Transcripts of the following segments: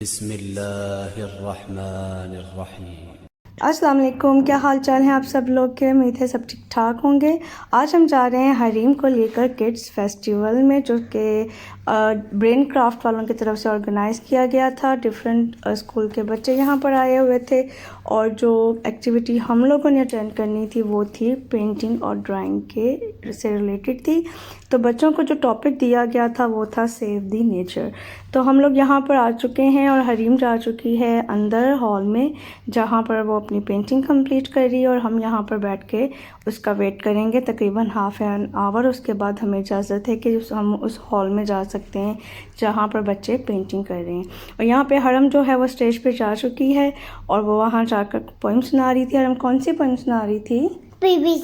बिस्मिल्लाहिर्रहमानिर्रहीम। अस्सलाम वालेकुम, क्या हाल चाल है आप सब लोग के। उम्मीद है सब ठीक ठाक होंगे। आज हम जा रहे हैं हरीम को लेकर किड्स फेस्टिवल में, जो कि ब्रेन क्राफ्ट वालों की तरफ से ऑर्गेनाइज़ किया गया था। डिफरेंट स्कूल के बच्चे यहाँ पर आए हुए थे और जो एक्टिविटी हम लोगों ने अटेंड करनी थी वो थी पेंटिंग और ड्राइंग के से रिलेटेड थी। तो बच्चों को जो टॉपिक दिया गया था वो था सेव द नेचर। तो हम लोग यहाँ पर आ चुके हैं और हरीम जा चुकी है अंदर हॉल में, जहाँ पर वो अपनी पेंटिंग कंप्लीट कर रही है और हम यहाँ पर बैठ के उसका वेट करेंगे तकरीबन हाफ एन आवर। उसके बाद हमें इजाज़त है कि हम उस हॉल में जा सकते हैं जहाँ पर बच्चे पेंटिंग कर रहे हैं। और यहाँ पे हरम जो है वो स्टेज पे जा चुकी है और वो वहाँ जाकर पोइम सुना रही थी। हरम कौन सी पोइम सुना रही थी? बेबी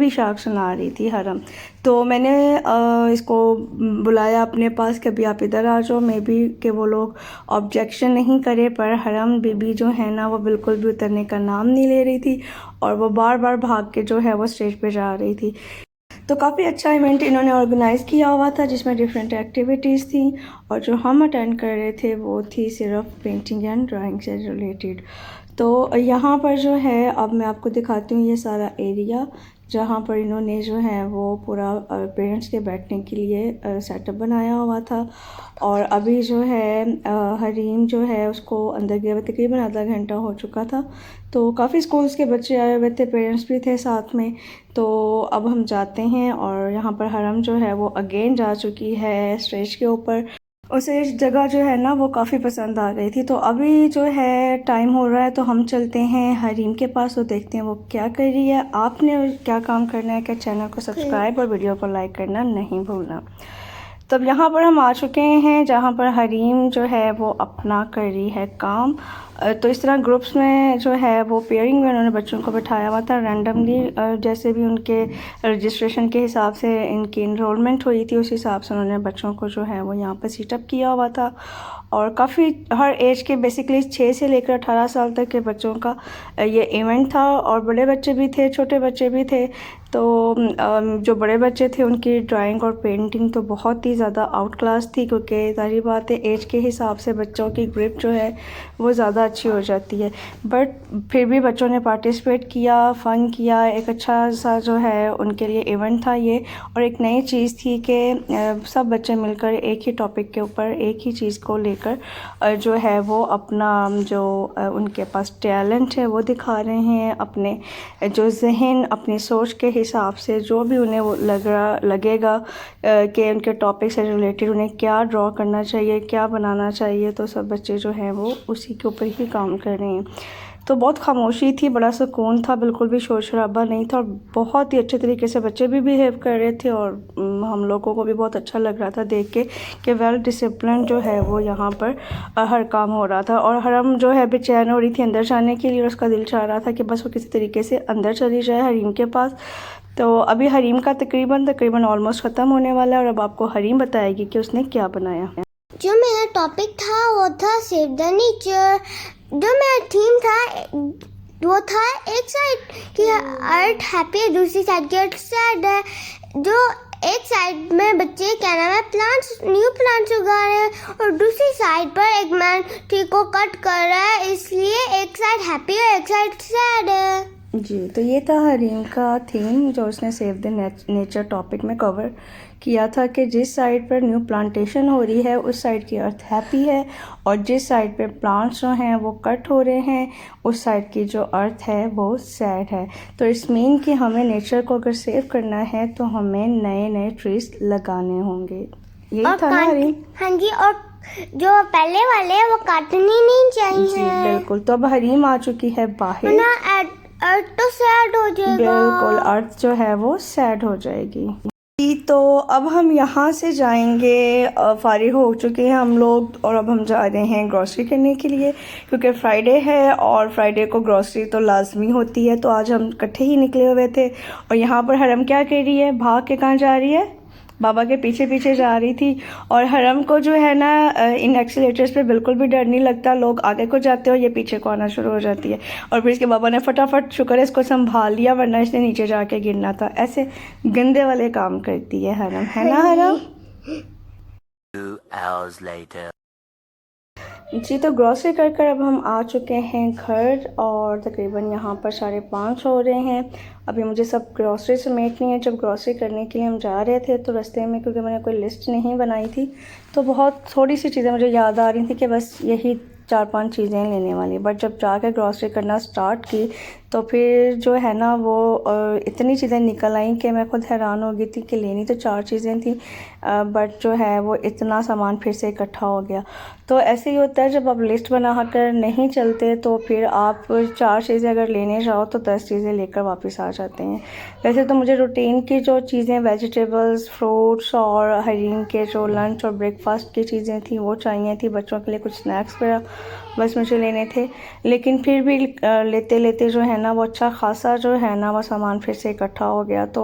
शार्क सुना रही थी हरम। तो मैंने इसको बुलाया अपने पास कि अभी आप इधर आ जाओ, मे बी कि वो लोग ऑब्जेक्शन नहीं करे, पर हरम बेबी जो है ना वो बिल्कुल भी उतरने का नाम नहीं ले रही थी और वो बार बार भाग के जो है वो स्टेज पे जा रही थी। तो काफ़ी अच्छा इवेंट इन्होंने ऑर्गेनाइज़ किया हुआ था जिसमें डिफरेंट एक्टिविटीज़ थी और जो हम अटेंड कर रहे थे वो थी सिर्फ पेंटिंग एंड ड्राइंग से रिलेटेड। तो यहाँ पर जो है अब मैं आपको दिखाती हूँ ये सारा एरिया जहाँ पर इन्होंने जो है वो पूरा पेरेंट्स के बैठने के लिए सेटअप बनाया हुआ था। और अभी जो है हरीम जो है उसको अंदर गया हुआ तकरीबन आधा घंटा हो चुका था। तो काफ़ी स्कूल्स के बच्चे आए हुए थे, पेरेंट्स भी थे साथ में। तो अब हम जाते हैं और यहाँ पर हरम जो है वो अगेन जा चुकी है स्टेज के ऊपर। उसे इस जगह जो है ना वो काफ़ी पसंद आ गई थी। तो अभी जो है टाइम हो रहा है तो हम चलते हैं हरीम के पास, तो देखते हैं वो क्या कर रही है। आपने क्या काम करना है कि चैनल को सब्सक्राइब और वीडियो को लाइक करना नहीं भूलना। तब यहाँ पर हम आ चुके हैं जहाँ पर हरीम जो है वो अपना कर रही है काम। तो इस तरह ग्रुप्स में जो है वो पेयरिंग में उन्होंने बच्चों को बैठाया हुआ था रैंडमली, जैसे भी उनके रजिस्ट्रेशन के हिसाब से इनकी इनरोलमेंट हुई थी उस हिसाब से उन्होंने बच्चों को जो है वो यहाँ पर सीटअप किया हुआ था। और काफ़ी हर एज के बेसिकली 6 से लेकर 18 साल तक के बच्चों का ये इवेंट था और बड़े बच्चे भी थे, छोटे बच्चे भी थे। तो जो बड़े बच्चे थे उनकी ड्राइंग और पेंटिंग तो बहुत ही ज़्यादा आउट क्लास थी, क्योंकि सारी बात है एज के हिसाब से बच्चों की ग्रिप जो है वो ज़्यादा अच्छी हो जाती है। बट फिर भी बच्चों ने पार्टिसिपेट किया, फ़न किया, एक अच्छा सा जो है उनके लिए इवेंट था ये। और एक नई चीज़ थी कि सब बच्चे मिलकर एक ही टॉपिक के ऊपर एक ही चीज़ को लेकर जो है वो अपना जो उनके पास टैलेंट है वो दिखा रहे हैं। अपने जो जहन, अपनी सोच के हिसाब से जो भी उन्हें वो लगेगा कि उनके टॉपिक से रिलेटेड उन्हें क्या ड्रॉ करना चाहिए, क्या बनाना चाहिए, तो सब बच्चे जो हैं वो उसी के ऊपर ही काम कर रहे हैं। तो बहुत खामोशी थी, बड़ा सुकून था, बिल्कुल भी शोर शराबा नहीं था और बहुत ही अच्छे तरीके से बच्चे भी बिहेव कर रहे थे और हम लोगों को भी बहुत अच्छा लग रहा था देख के कि वेल डिसिप्लिन जो है वो यहाँ पर हर काम हो रहा था। और हरम जो है बेचैन हो रही थी अंदर जाने के लिए और उसका दिल चाह रहा था कि बस वो किसी तरीके से अंदर चली जाए हरीम के पास। तो अभी हरीम का तकरीबन ऑलमोस्ट ख़त्म होने वाला है और अब आपको हरीम बताएगी कि उसने क्या बनाया है। जो मेरा टॉपिक था वो था सेव द नेचर। जो मेरा थीम था वो था एक साइड की अर्थ हैप्पी है, दूसरी साइड की अर्थ सैड है। जो एक साइड में बच्चे क्या नाम है प्लांट्स, न्यू प्लांट्स उगा रहे हैं और दूसरी साइड पर एक मैन ट्री को कट कर रहा है, इसलिए एक साइड हैप्पी है एक साइड सैड है। जी, तो ये था हरीम का थीम जो उसने सेव द नेचर टॉपिक में कवर किया था कि जिस साइड पर न्यू प्लांटेशन हो रही है उस साइड की अर्थ हैप्पी है और जिस साइड पे प्लांट्स जो हैं वो कट हो रहे हैं उस साइड की जो अर्थ है वो सैड है। तो इट्स मीन कि हमें नेचर को अगर सेव करना है तो हमें नए नए ट्रीज लगाने होंगे। यही था ना हरीम? हाँ जी, और जो पहले वाले हैं वो काटनी नहीं चाहिए। जी बिल्कुल। तो अब हरीम आ चुकी है बाहर, अर्थ तो सैड हो जाएगा। बिल्कुल, अर्थ जो है वो सैड हो जाएगी। तो अब हम यहाँ से जाएंगे, फारिग हो चुके हैं हम लोग और अब हम जा रहे हैं ग्रॉसरी करने के लिए, क्योंकि फ्राइडे है और फ्राइडे को ग्रॉसरी तो लाजमी होती है। तो आज हम इकट्ठे ही निकले हुए थे और यहाँ पर हरम क्या कर रही है, भाग के कहाँ जा रही है, बाबा के पीछे पीछे जा रही थी। और हरम को जो है ना इन एक्सीलेटर्स पे बिल्कुल भी डर नहीं लगता, लोग आगे को जाते हो ये पीछे को आना शुरू हो जाती है। और फिर इसके बाबा ने फटाफट शुक्र है इसको संभाल लिया, वरना इसने नीचे जाके गिरना था। ऐसे गंदे वाले काम करती है हरम, है ना हरम? 2 hours later. जी, तो ग्रॉसरी कर अब हम आ चुके हैं घर और तकरीबन यहाँ पर 5:30 हो रहे हैं। अभी मुझे सब ग्रॉसरी समेटनी है। जब ग्रॉसरी करने के लिए हम जा रहे थे तो रास्ते में, क्योंकि मैंने कोई लिस्ट नहीं बनाई थी, तो बहुत थोड़ी सी चीज़ें मुझे याद आ रही थी कि बस यही 4-5 चीज़ें लेने वाली। बट जब जाकर ग्रॉसरी करना स्टार्ट की तो फिर जो है ना वो इतनी चीज़ें निकल आईं कि मैं खुद हैरान हो गई थी कि लेनी तो 4 चीज़ें थी, बट जो है वो इतना सामान फिर से इकट्ठा हो गया। तो ऐसे ही होता है, जब आप लिस्ट बना कर नहीं चलते तो फिर आप 4 चीज़ें अगर लेने जाओ तो 10 चीज़ें लेकर वापस आ जाते हैं। वैसे तो मुझे रूटीन की जो चीज़ें, वेजिटेबल्स, फ्रूट्स और हरीम के जो लंच और ब्रेकफास्ट की चीज़ें थी वो चाहिए थी। बच्चों के लिए कुछ स्नैक्स वगैरह बस मुझे लेने थे, लेकिन फिर भी लेते लेते जो है ना वो अच्छा खासा जो है ना वो सामान फिर से इकट्ठा हो गया। तो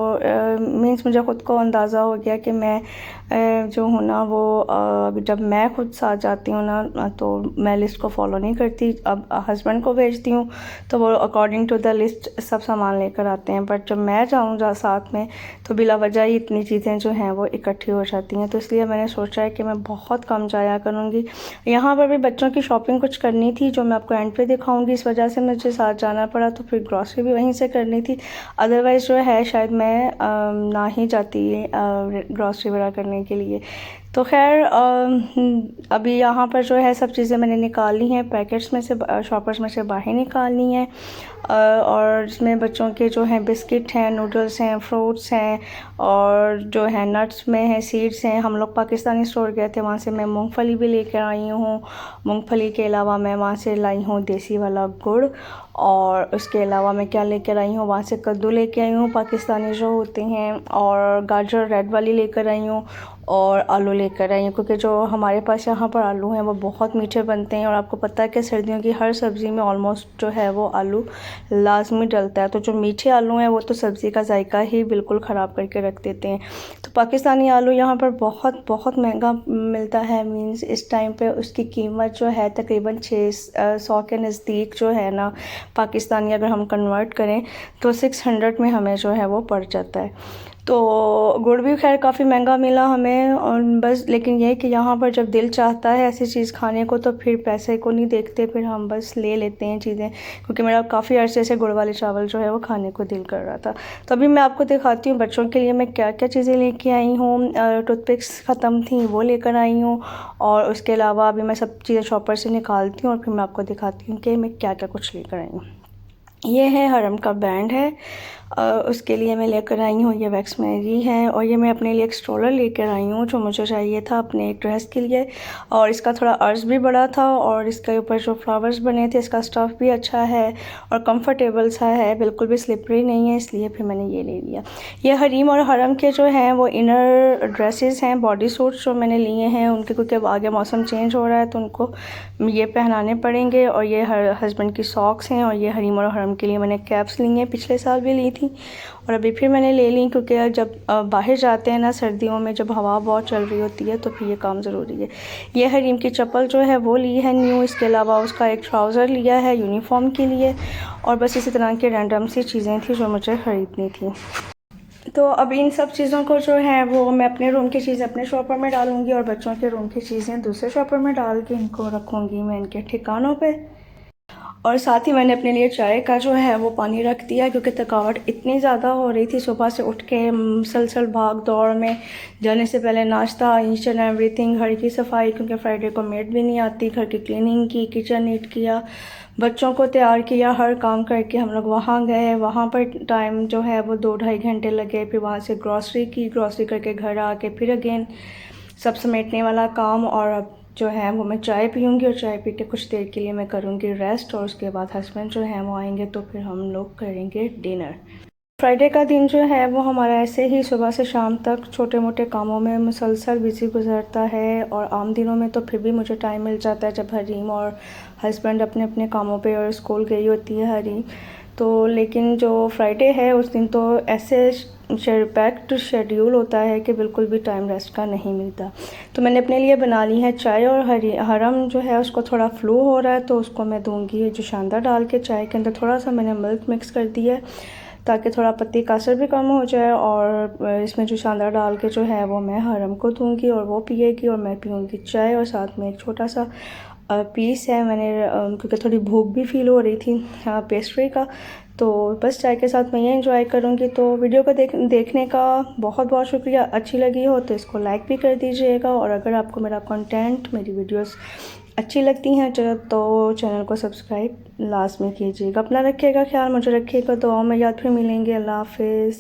मीन्स मुझे ख़ुद को अंदाज़ा हो गया कि मैं जो हूँ ना वो जब मैं खुद साथ जाती हूँ ना तो मैं लिस्ट को फॉलो नहीं करती। अब हस्बैंड को भेजती हूँ तो वो अकॉर्डिंग टू द लिस्ट सब सामान लेकर आते हैं, बट जब मैं जाऊँ साथ में तो बिला वजह ही इतनी चीज़ें जो हैं वो इकट्ठी हो जाती हैं। तो इसलिए मैंने सोचा है कि मैं बहुत कम जाया करूँगी। यहाँ पर भी बच्चों की शॉपिंग कुछ करनी थी जो मैं आपको एंड पे दिखाऊंगी, इस वजह से मुझे साथ जाना पड़ा। तो फिर ग्रॉसरी भी वहीं से करनी थी, अदरवाइज़ जो है शायद मैं ना ही जाती ग्रॉसरी वगैरह करने के लिए। तो खैर अभी यहाँ पर जो है सब चीज़ें मैंने निकाली हैं, पैकेट्स में से, शॉपर्स में से बाहर निकालनी है। और इसमें बच्चों के जो हैं बिस्किट हैं, नूडल्स हैं, फ्रूट्स हैं और जो है नट्स में है, सीड्स हैं। हम लोग पाकिस्तानी स्टोर गए थे, वहाँ से मैं मूंगफली भी लेकर आई हूँ। मूंगफली के अलावा मैं वहाँ से लाई हूँ देसी वाला गुड़, और उसके अलावा मैं क्या लेकर आई हूँ, वहाँ से कद्दू लेकर आई हूँ पाकिस्तानी जो होते हैं, और गाजर रेड वाली लेकर आई हूँ, और आलू लेकर आई हूँ, क्योंकि जो हमारे पास यहाँ पर आलू हैं वो बहुत मीठे बनते हैं। और आपको पता है कि सर्दियों की हर सब्ज़ी में ऑलमोस्ट जो है वो आलू लाजमी डलता है। तो जो मीठे आलू हैं वो तो सब्ज़ी का जायका ही बिल्कुल ख़राब करके रख देते हैं। तो पाकिस्तानी आलू यहाँ पर बहुत बहुत महंगा मिलता है। मीन्स इस टाइम पे उसकी कीमत जो है तकरीबन 600 के नज़दीक जो है ना, पाकिस्तानी अगर हम कन्वर्ट करें तो 600 में हमें जो है वो पड़ जाता है। तो गुड़ भी खैर काफ़ी महंगा मिला हमें, और बस लेकिन ये कि यहाँ पर जब दिल चाहता है ऐसी चीज़ खाने को तो फिर पैसे को नहीं देखते, फिर हम बस ले लेते हैं चीज़ें, क्योंकि मेरा काफ़ी अरसे से गुड़ वाले चावल जो है वो खाने को दिल कर रहा था। तो अभी मैं आपको दिखाती हूँ बच्चों के लिए मैं क्या क्या चीज़ें लेके आई हूँ। टूथपिक्स ख़त्म थी वो लेकर आई हूँ, और उसके अलावा अभी मैं सब चीज़ें शॉपर से निकालती हूँ और फिर मैं आपको दिखाती हूँ कि मैं क्या क्या कुछ लेकर आई हूँ। ये है हरम का बैंड है, उसके लिए मैं लेकर आई हूँ। ये वैक्स मेरी है, और ये मैं अपने लिए एक स्ट्रोलर लेकर आई हूँ जो मुझे चाहिए था अपने एक ड्रेस के लिए। और इसका थोड़ा अर्ज भी बड़ा था, और इसके ऊपर जो फ्लावर्स बने थे, इसका स्टफ़ भी अच्छा है और कंफर्टेबल सा है, बिल्कुल भी स्लिपरी नहीं है, इसलिए फिर मैंने ये ले लिया। ये हरीम और हरम के जो हैं वो इनर ड्रेसेस हैं, बॉडी सूट्स जो मैंने लिए हैं उनके, क्योंकि अब आगे मौसम चेंज हो रहा है तो उनको ये पहनाने पड़ेंगे। और ये हस्बैंड की सॉक्स हैं, और ये हरीम और हरम के लिए मैंने कैप्स ली हैं, पिछले साल भी ली थी और अभी फिर मैंने ले ली, क्योंकि जब बाहर जाते हैं ना सर्दियों में, जब हवा बहुत चल रही होती है तो फिर ये काम ज़रूरी है। ये हरीम की चप्पल जो है वो ली है न्यू, इसके अलावा उसका एक ट्राउज़र लिया है यूनिफॉर्म के लिए, और बस इसी तरह की रैंडम सी चीज़ें थी जो मुझे ख़रीदनी थी। तो अब इन सब चीज़ों को जो है वो मैं अपने रूम की चीज़ें अपने शॉपर में डालूँगी, और बच्चों के रूम की चीज़ें दूसरे शॉपर में डाल के इनको रखूँगी मैं इनके ठिकानों पे। और साथ ही मैंने अपने लिए चाय का जो है वो पानी रख दिया, क्योंकि थकावट इतनी ज़्यादा हो रही थी सुबह से उठ के मुसलसल भाग दौड़ में। जाने से पहले नाश्ता, ईच एंड एवरीथिंग, घर की सफाई, क्योंकि फ्राइडे को मेड भी नहीं आती, घर की क्लीनिंग की, किचन नीट किया, बच्चों को तैयार किया, हर काम करके हम लोग वहाँ गए। वहाँ पर टाइम जो है वो 2-2.5 घंटे लगे। फिर वहाँ से ग्रॉसरी की, ग्रॉसरी करके घर आके फिर अगेन सब समेटने वाला काम, और अब जो है वो मैं चाय पीऊँगी, और चाय पी के कुछ देर के लिए मैं करूँगी रेस्ट, और उसके बाद हस्बैंड जो है वो आएंगे तो फिर हम लोग करेंगे डिनर। फ्राइडे का दिन जो है वो हमारा ऐसे ही सुबह से शाम तक छोटे मोटे कामों में मुसलसल बिज़ी गुजरता है, और आम दिनों में तो फिर भी मुझे टाइम मिल जाता है जब हरीम और हस्बैंड अपने अपने कामों पे और स्कूल गई होती है हरीम। तो लेकिन जो फ्राइडे है उस दिन तो ऐसे पैक्ड शेड्यूल होता है कि बिल्कुल भी टाइम रेस्ट का नहीं मिलता। तो मैंने अपने लिए बना ली है चाय, और हरम जो है उसको थोड़ा फ्लू हो रहा है तो उसको मैं दूंगी जो शानदार डाल के। चाय के अंदर थोड़ा सा मैंने मिल्क मिक्स कर दिया है ताकि थोड़ा पत्ती का असर भी कम हो जाए, और इसमें जो शानदार डाल के जो है वो मैं हरम को दूंगी और वो पिएगी, और मैं पीऊँगी चाय, और साथ में एक छोटा सा पीस है। मैंने क्योंकि थोड़ी भूख भी फील हो रही थी पेस्ट्री का, तो बस चाय के साथ मैं ये एंजॉय करूँगी। तो वीडियो को देखने का बहुत बहुत शुक्रिया। अच्छी लगी हो तो इसको लाइक भी कर दीजिएगा, और अगर आपको मेरा कंटेंट, मेरी वीडियोस अच्छी लगती हैं तो चैनल को सब्सक्राइब लास्ट में कीजिएगा। अपना रखिएगा ख्याल, मुझे रखिएगा दुआओं में याद। फिर मिलेंगे। अल्लाह हाफिज़।